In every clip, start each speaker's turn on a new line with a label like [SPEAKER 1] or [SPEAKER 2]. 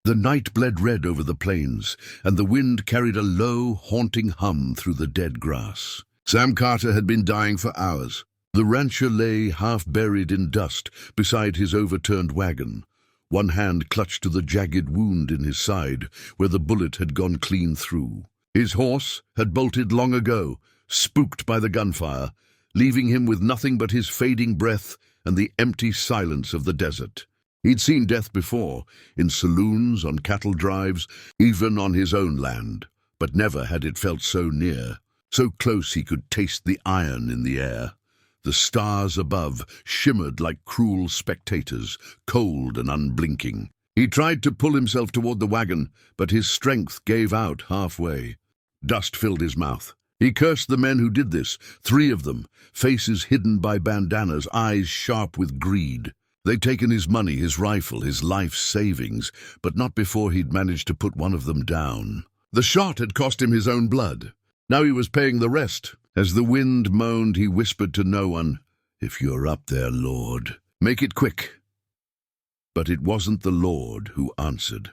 [SPEAKER 1] The night bled red over the plains, and the wind carried a low, haunting hum through the dead grass. Sam Carter had been dying for hours. The rancher lay half-buried in dust beside his overturned wagon. One hand clutched to the jagged wound in his side, where the bullet had gone clean through. His horse had bolted long ago, spooked by the gunfire, leaving him with nothing but his fading breath and the empty silence of the desert. He'd seen death before, in saloons, on cattle drives, even on his own land, but never had it felt so near, so close he could taste the iron in the air. The stars above shimmered like cruel spectators, cold and unblinking. He tried to pull himself toward the wagon, but his strength gave out halfway. Dust filled his mouth. He cursed the men who did this, 3 of them, faces hidden by bandanas, eyes sharp with greed. They'd taken his money, his rifle, his life savings, but not before he'd managed to put one of them down. The shot had cost him his own blood. Now he was paying the rest. As the wind moaned, he whispered to no one, "If you're up there, Lord, make it quick." But it wasn't the Lord who answered.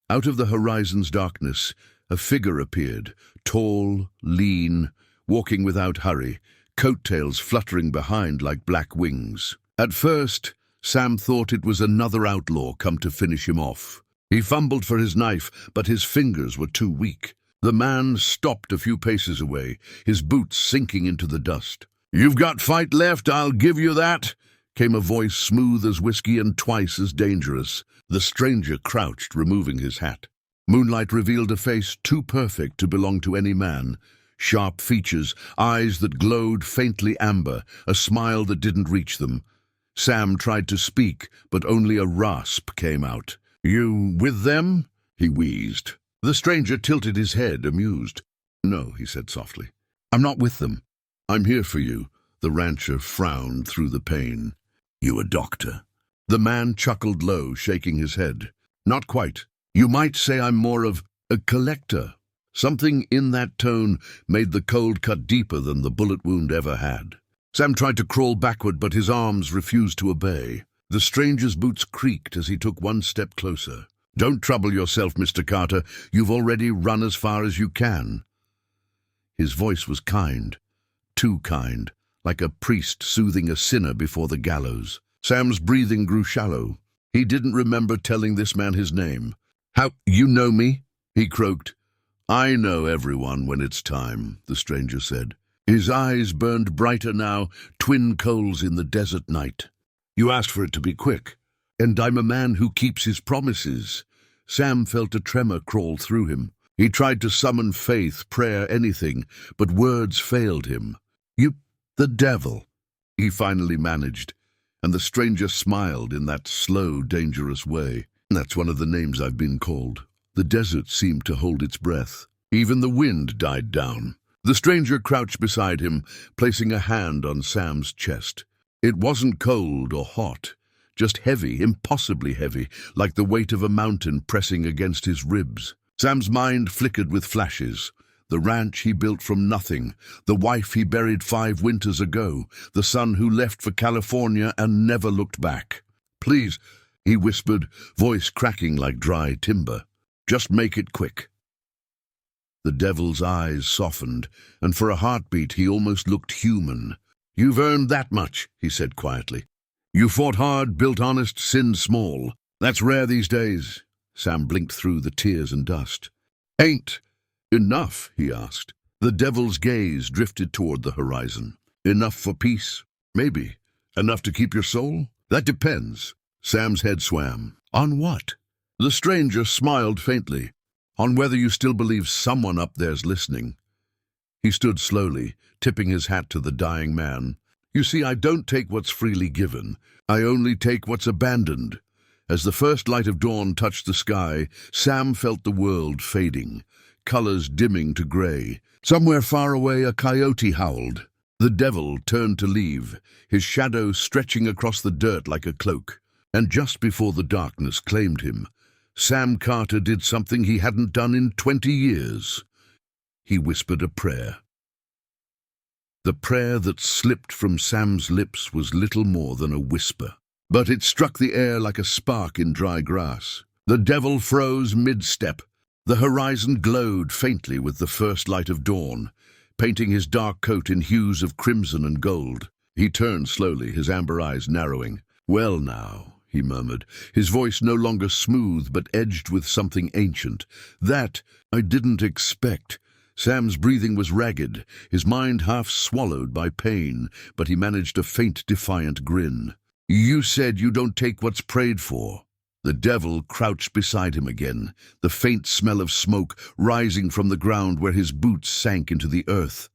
[SPEAKER 1] Out of the horizon's darkness, a figure appeared, tall, lean, walking without hurry, coattails fluttering behind like black wings. At first, Sam thought it was another outlaw come to finish him off. He fumbled for his knife, but his fingers were too weak. The man stopped a few paces away, his boots sinking into the dust. "You've got fight left, I'll give you that," came a voice smooth as whiskey and twice as dangerous. The stranger crouched, removing his hat. Moonlight revealed a face too perfect to belong to any man. Sharp features, eyes that glowed faintly amber, a smile that didn't reach them. Sam tried to speak, but only a rasp came out. "You with them?" he wheezed. The stranger tilted his head, amused. "No," he said softly. "I'm not with them. I'm here for you." The rancher frowned through the pain. "You a doctor?" The man chuckled low, shaking his head. "Not quite. You might say I'm more of a collector." Something in that tone made the cold cut deeper than the bullet wound ever had. Sam tried to crawl backward, but his arms refused to obey. The stranger's boots creaked as he took one step closer. "Don't trouble yourself, Mr. Carter. You've already run as far as you can." His voice was kind, too kind, like a priest soothing a sinner before the gallows. Sam's breathing grew shallow. He didn't remember telling this man his name. "How, you know me?" he croaked. "I know everyone when it's time," the stranger said. His eyes burned brighter now, twin coals in the desert night. "You asked for it to be quick, and I'm a man who keeps his promises." Sam felt a tremor crawl through him. He tried to summon faith, prayer, anything, but words failed him. The devil," he finally managed, and the stranger smiled in that slow, dangerous way. "That's one of the names I've been called." The desert seemed to hold its breath. Even the wind died down. The stranger crouched beside him, placing a hand on Sam's chest. It wasn't cold or hot, just heavy, impossibly heavy, like the weight of a mountain pressing against his ribs. Sam's mind flickered with flashes. The ranch he built from nothing, the wife he buried 5 winters ago, the son who left for California and never looked back. "Please," he whispered, voice cracking like dry timber. "Just make it quick." The devil's eyes softened, and for a heartbeat he almost looked human. "You've earned that much," he said quietly. "You fought hard, built honest, sinned small. That's rare these days." Sam blinked through the tears and dust. "Ain't enough?" he asked. The devil's gaze drifted toward the horizon. "Enough for peace? Maybe. Enough to keep your soul? That depends." Sam's head swam. "On what?" The stranger smiled faintly. "On whether you still believe someone up there's listening." He stood slowly, tipping his hat to the dying man. "You see, I don't take what's freely given. I only take what's abandoned." As the first light of dawn touched the sky, Sam felt the world fading, colors dimming to gray. Somewhere far away, a coyote howled. The devil turned to leave, his shadow stretching across the dirt like a cloak. And just before the darkness claimed him, Sam Carter did something he hadn't done in 20 years. He whispered a prayer. The prayer that slipped from Sam's lips was little more than a whisper, but it struck the air like a spark in dry grass. The devil froze mid-step. The horizon glowed faintly with the first light of dawn, painting his dark coat in hues of crimson and gold. He turned slowly, his amber eyes narrowing. "Well now," he murmured, his voice no longer smooth but edged with something ancient. "That I didn't expect." Sam's breathing was ragged, his mind half swallowed by pain, but he managed a faint, defiant grin. "You said you don't take what's prayed for." The devil crouched beside him again, the faint smell of smoke rising from the ground where his boots sank into the earth.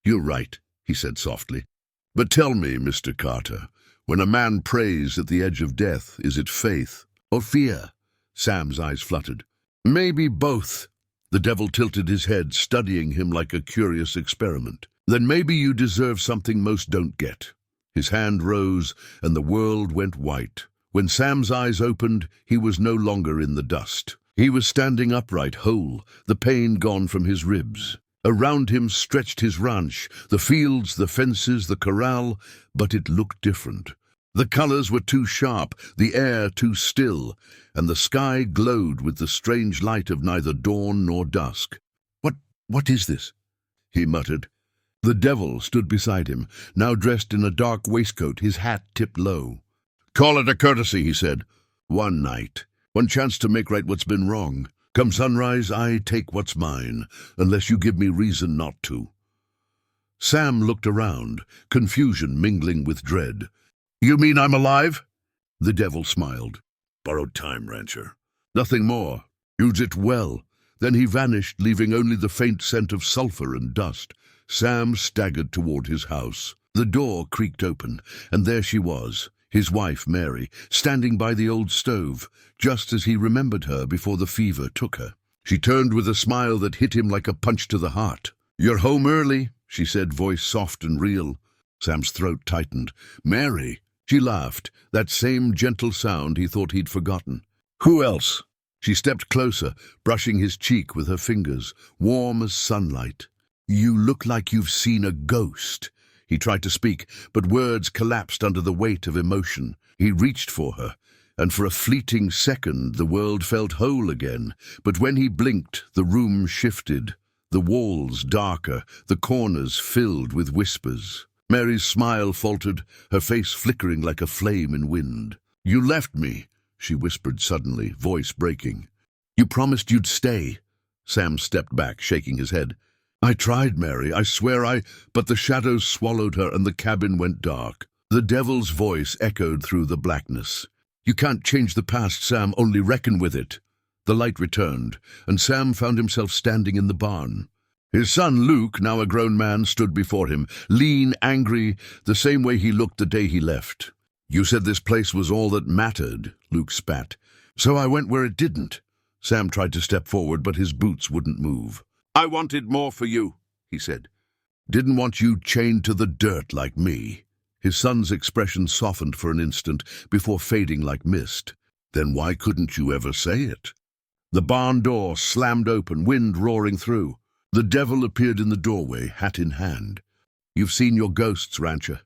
[SPEAKER 1] "You're right," he said softly. "But tell me, Mr. Carter, when a man prays at the edge of death, is it faith or fear?" Sam's eyes fluttered. "Maybe both." The devil tilted his head, studying him like a curious experiment. "Then maybe you deserve something most don't get." His hand rose, and the world went white. When Sam's eyes opened, he was no longer in the dust. He was standing upright, whole, the pain gone from his ribs. Around him stretched his ranch, the fields, the fences, the corral, but it looked different. The colors were too sharp, the air too still, and the sky glowed with the strange light of neither dawn nor dusk. What is this?" he muttered. The devil stood beside him, now dressed in a dark waistcoat, his hat tipped low. "Call it a courtesy," he said. "One night, one chance to make right what's been wrong. Come sunrise, I take what's mine, unless you give me reason not to." Sam looked around, confusion mingling with dread. "You mean I'm alive?" The devil smiled. "Borrowed time, rancher. Nothing more. Use it well." Then he vanished, leaving only the faint scent of sulfur and dust. Sam staggered toward his house. The door creaked open, and there she was, his wife, Mary, standing by the old stove, just as he remembered her before the fever took her. She turned with a smile that hit him like a punch to the heart. "You're home early," she said, voice soft and real. Sam's throat tightened. "Mary!" She laughed, that same gentle sound he thought he'd forgotten. "Who else?" She stepped closer, brushing his cheek with her fingers, warm as sunlight. "You look like you've seen a ghost." He tried to speak, but words collapsed under the weight of emotion. He reached for her, and for a fleeting second the world felt whole again. But when he blinked, the room shifted, the walls darker, the corners filled with whispers. Mary's smile faltered, her face flickering like a flame in wind. "You left me," she whispered suddenly, voice breaking. "You promised you'd stay." Sam stepped back, shaking his head. "I tried, Mary, I swear but the shadows swallowed her and the cabin went dark." The devil's voice echoed through the blackness. "You can't change the past, Sam, only reckon with it." The light returned, and Sam found himself standing in the barn. His son Luke, now a grown man, stood before him, lean, angry, the same way he looked the day he left. "You said this place was all that mattered," Luke spat. "So I went where it didn't." Sam tried to step forward, but his boots wouldn't move. "I wanted more for you," he said. "Didn't want you chained to the dirt like me." His son's expression softened for an instant before fading like mist. "Then why couldn't you ever say it?" The barn door slammed open, wind roaring through. The devil appeared in the doorway, hat in hand. "You've seen your ghosts, rancher.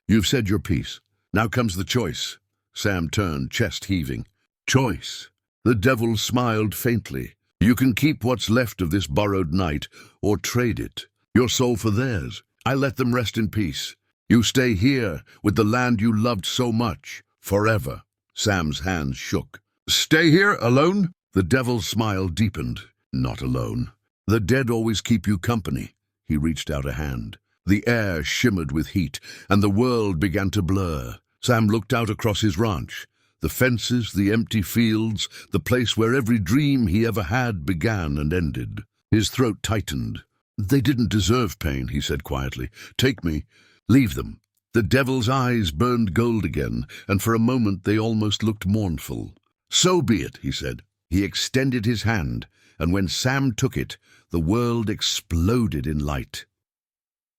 [SPEAKER 1] You've said your piece. Now comes the choice." Sam turned, chest heaving. "Choice?" The devil smiled faintly. "You can keep what's left of this borrowed night, or trade it. Your soul for theirs. I let them rest in peace. You stay here, with the land you loved so much, forever." Sam's hands shook. "Stay here, alone?" The devil's smile deepened. "Not alone. The dead always keep you company." He reached out a hand. The air shimmered with heat, and the world began to blur. Sam looked out across his ranch. The fences, the empty fields, the place where every dream he ever had began and ended. His throat tightened. "They didn't deserve pain," he said quietly. "Take me. Leave them." The devil's eyes burned gold again, and for a moment they almost looked mournful. "So be it," he said. He extended his hand, and when Sam took it, the world exploded in light.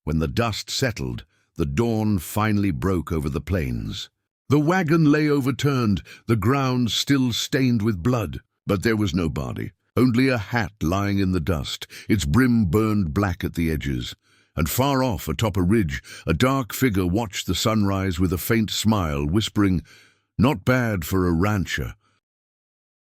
[SPEAKER 1] When the dust settled, the dawn finally broke over the plains. The wagon lay overturned, the ground still stained with blood, but there was no body, only a hat lying in the dust, its brim burned black at the edges. And far off, atop a ridge, a dark figure watched the sunrise with a faint smile, whispering, "Not bad for a rancher."